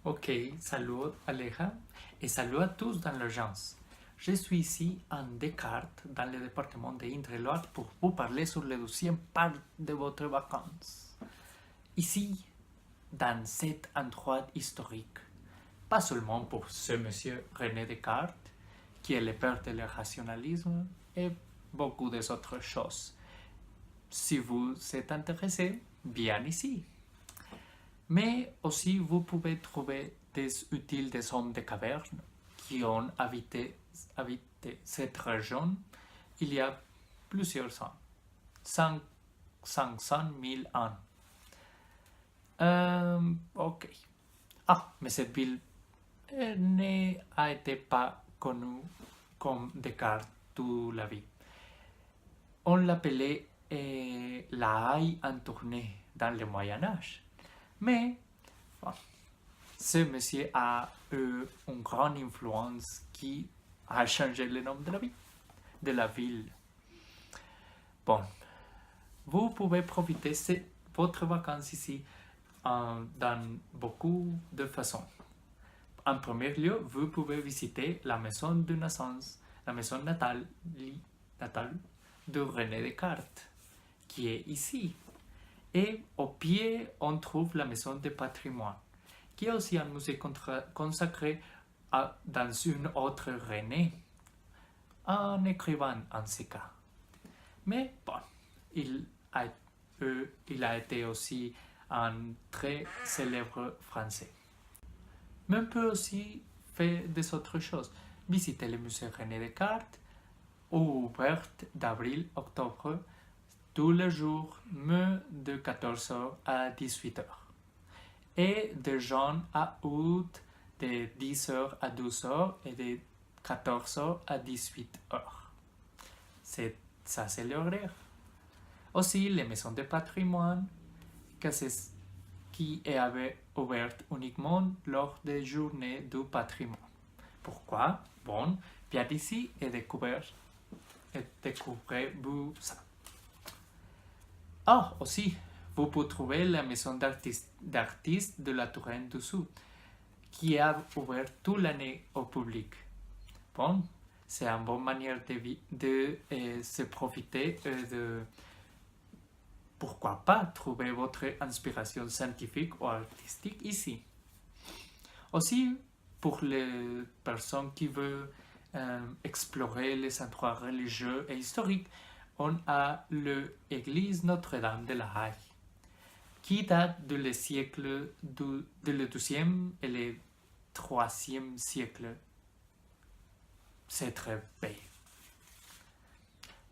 Ok, salut Aleja et salut à tous dans l'agence. Je suis ici en Descartes, dans le département de Indre-et-Loire, pour vous parler sur le deuxième part de votre vacances. Ici, dans cet endroit historique, pas seulement pour ce monsieur René Descartes, qui est le père de le rationalisme, et beaucoup d'autres choses. Si vous êtes intéressé, bien ici. Mais aussi, vous pouvez trouver des utiles des hommes de cavernes qui ont habité cette région il y a plusieurs ans, 500 000 ans. Ok. Ah, mais cette ville n'a été pas connue comme Descartes toute la vie. On l'appelait la haie en tournée dans le Moyen Âge. Mais bon, ce monsieur a eu une grande influence qui a changé le nom de la ville. Bon, vous pouvez profiter de votre vacances ici dans beaucoup de façons. En premier lieu, vous pouvez visiter la maison de naissance, la maison natale de René Descartes, qui est ici. Et au pied, on trouve la maison de patrimoine, qui est aussi un musée consacré dans une autre René, un écrivain en ce cas. Mais bon, il a, il a été aussi un très célèbre français. Mais on peut aussi faire des autres choses. Visiter le musée René Descartes, ouvert d'avril-octobre, tous les jours, mais de 14h à 18h. Et de juin à août, de 10h à 12h et de 14h à 18h. Ça, c'est l'horaire. Aussi, les maisons de patrimoine, qui est ouverte uniquement lors des journées du patrimoine. Pourquoi? Bon, viens ici et découvrez-vous ça. Ah, aussi, vous pouvez trouver la maison d'artistes de la Touraine du Sud, qui est ouverte toute l'année au public. Bon, c'est une bonne manière de se profiter de, pourquoi pas, trouver votre inspiration scientifique ou artistique ici. Aussi, pour les personnes qui veulent explorer les endroits religieux et historiques, on a l'église Notre-Dame de la Haye, qui date du siècle du 12e et le 3e siècle. C'est très belle.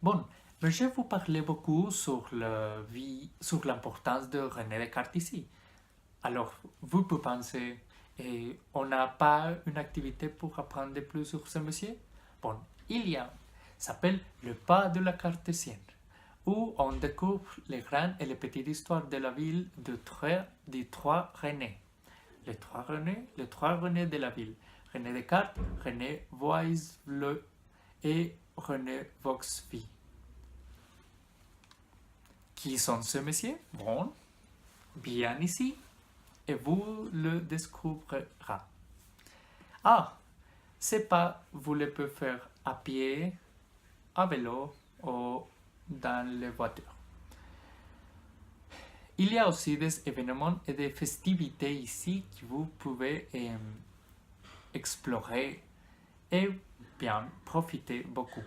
Bon, mais je vais vous parler beaucoup sur l'importance de René Descartes ici. Alors, vous pouvez penser, on n'a pas une activité pour apprendre plus sur ce monsieur? Bon, il y a, ça s'appelle le pas de la cartésienne, où on découvre les grandes et les petites histoires de la ville des trois René. Les trois René de la ville. René Descartes, René Boisville et René Vauxville. Qui sont ces messieurs? Bon, bien ici, et vous le découvrirez. Ah, c'est pas, vous le pouvez faire à pied, à vélo ou dans les voitures. Il y a aussi des événements et des festivités ici que vous pouvez explorer et bien profiter beaucoup.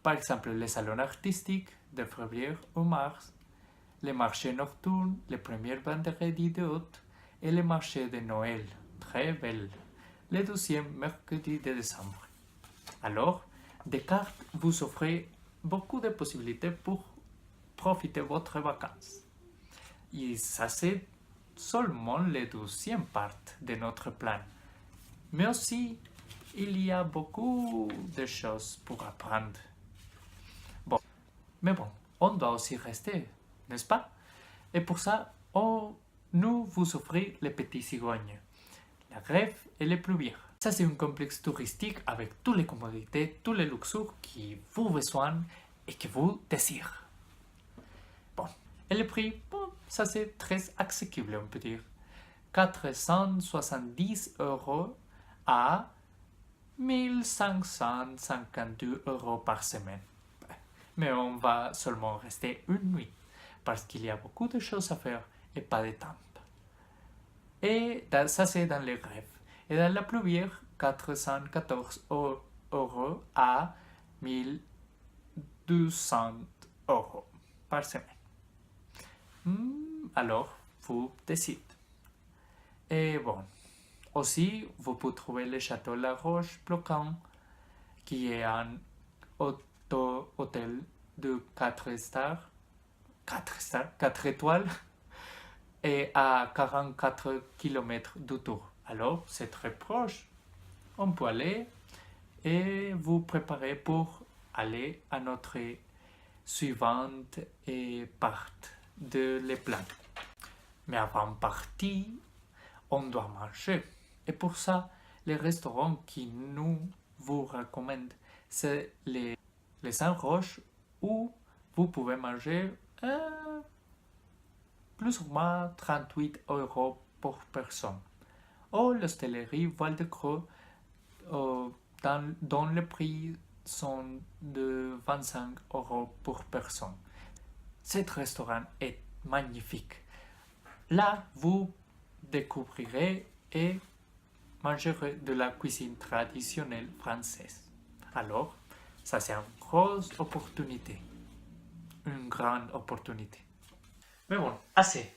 Par exemple, les salons artistiques de février ou mars, les marchés nocturnes, les premiers vendredis d'août et les marchés de Noël, très belles, le 12e mercredi de décembre. Alors, Descartes vous offre beaucoup de possibilités pour profiter de votre vacances. Et ça, c'est seulement la 12e partie de notre plan. Mais aussi, il y a beaucoup de choses pour apprendre. Bon, mais bon, on doit aussi rester, n'est-ce pas? Et pour ça, nous vous offrons les petits cigognes, la grève et les pluvières. Ça, c'est un complexe touristique avec toutes les commodités, tous les luxures qui vous besoin et que vous désirez. Bon, et le prix, bon, ça c'est très accessible, on peut dire. 470 € à 1552 € par semaine. Mais on va seulement rester une nuit parce qu'il y a beaucoup de choses à faire et pas de temps. Et ça, c'est dans les rêves. Et dans la pluvière, 414 € à 1200 € par semaine. Alors, vous décidez. Et bon, aussi, vous pouvez trouver le château La Roche-Bloquant, qui est un hôtel de 4 stars, 4 étoiles, et à 44 km du tour. Alors, c'est très proche. On peut aller et vous préparer pour aller à notre suivante part de les plans. Mais avant de partir, on doit manger. Et pour ça, les restaurants qui nous vous recommandent, c'est les Saint-Roch où vous pouvez manger plus ou moins 38 € pour personne. Ou l'hostellerie Val-de-Creux, dont les prix sont de 25 € pour personne. Cet restaurant est magnifique. Là, vous découvrirez et mangerez de la cuisine traditionnelle française. Alors, ça c'est une grosse opportunité. Une grande opportunité. Mais bon, assez.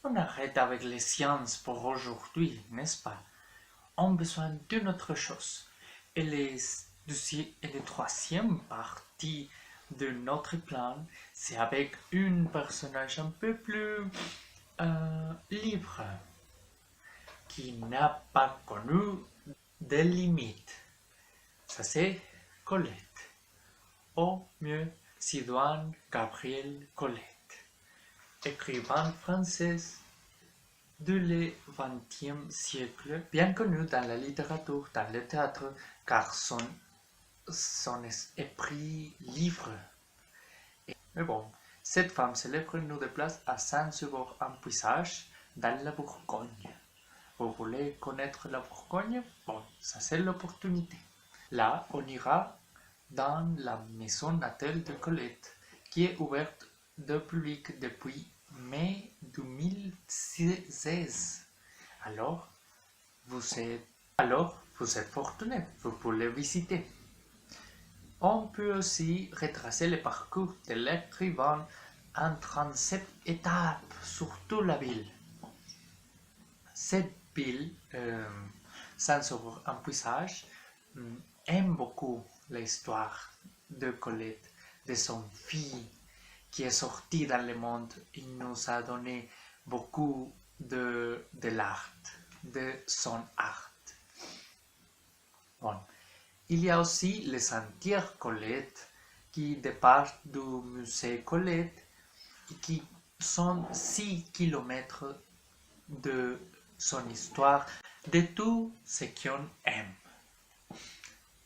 On arrête avec les sciences pour aujourd'hui, n'est-ce pas? On a besoin d'une autre chose. Et la troisième partie de notre plan, c'est avec un personnage un peu plus libre, qui n'a pas connu de limites. Ça c'est Colette. Ou mieux, Sidoine Gabriel Colette, écrivain française du XXe siècle, bien connu dans la littérature, dans le théâtre, car son esprit libre. Mais bon, cette femme célèbre nous déplace à Saint-Sauveur-en-Puisage, dans la Bourgogne. Vous voulez connaître la Bourgogne? Bon, ça c'est l'opportunité. Là, on ira dans la maison natale de Colette, qui est ouverte au public depuis mai 2016. Alors, vous êtes fortuné, vous pouvez visiter. On peut aussi retracer le parcours de l'écrivain en 37 étapes sur toute la ville. Cette ville, Saint-Sauveur-en-Puisage, aime beaucoup l'histoire de Colette, de son fille qui est sortie dans le monde. Il nous a donné beaucoup de l'art, de son art. Bon. Il y a aussi les sentiers Colette qui départent du musée Colette et qui sont 6 km de son histoire, de tout ce qu'on aime.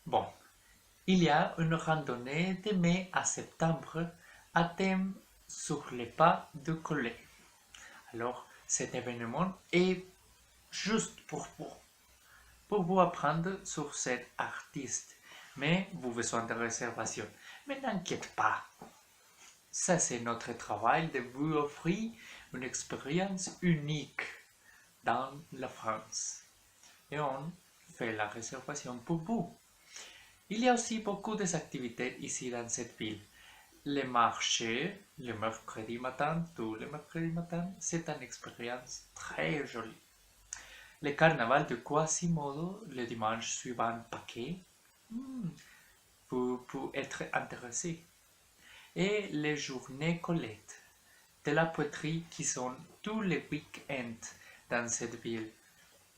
Bon, il y a une randonnée de mai à septembre à thème sur les pas de Colette. Alors, cet événement est juste pour vous apprendre sur cet artiste, mais vous avez besoin de réservation. Mais n'inquiète pas, ça c'est notre travail de vous offrir une expérience unique dans la France. Et on fait la réservation pour vous. Il y a aussi beaucoup d'activités ici dans cette ville. Les marchés, le mercredi matin, tous les mercredis matin, c'est une expérience très jolie. Le carnaval de Quasimodo, le dimanche suivant Pâques, vous pouvez être intéressé. Et les journées Colette de la poterie qui sont tous les week-ends dans cette ville.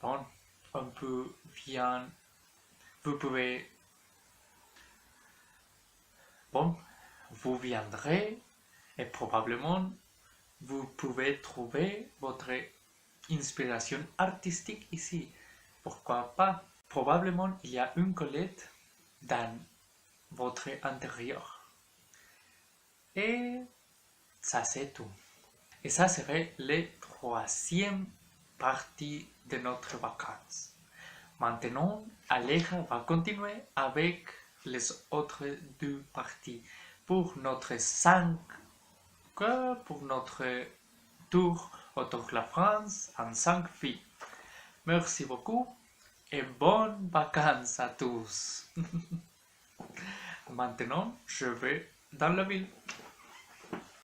Bon, on peut bien, vous pouvez, bon, vous viendrez et probablement vous pouvez trouver votre inspiration artistique ici. Pourquoi pas? Probablement il y a une Colette dans votre intérieur. Et ça c'est tout. Et ça serait la troisième partie de notre vacances. Maintenant, Aleja va continuer avec les autres deux parties pour notre tour autour de la France en 5 filles. Merci beaucoup et bonnes vacances à tous. Maintenant, je vais dans la ville.